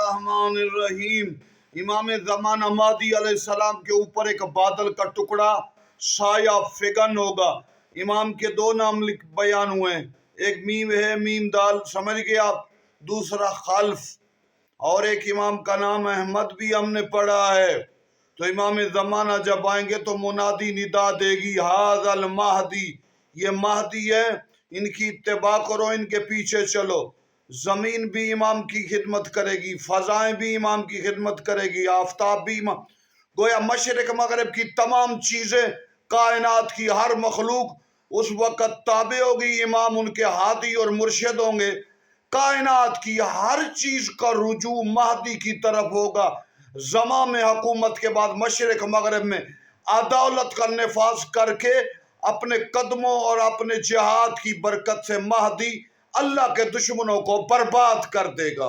बिस्मिल्लाहिर्रहमानिर्रहीम। इमाम ज़माना महदी अलैहिस्सलाम के ऊपर एक बादल का टुकड़ा साया फिगन होगा। इमाम के दो नाम बयान हुए हैं, एक मीम है, मीम दाल, समझ गए आप, दूसरा खल्फ, और एक इमाम का नाम अहमद भी हमने पढ़ा है। तो इमाम ज़माना जब आएंगे तो मुनादी निदा देगी, हाज़ल महदी, ये महदी है, इनकी इत्तेबा करो, इनके पीछे चलो। जमीन भी इमाम की खिदमत करेगी, फजाएं भी इमाम की खिदमत करेगी, आफताब भी इमाम, गोया मशरिक मगरब की तमाम चीजें, कायनात की हर मखलूक उस वक़्त ताबे होगी, इमाम उनके हादी और मुर्शिद होंगे। कायनात की हर चीज का रुजू महदी की तरफ होगा। जमा में हुकूमत के बाद मशरिक मगरब में अदालत का नफाज करके अपने कदमों और अपने जिहाद की बरकत से महदी अल्लाह के दुश्मनों को बर्बाद कर देगा।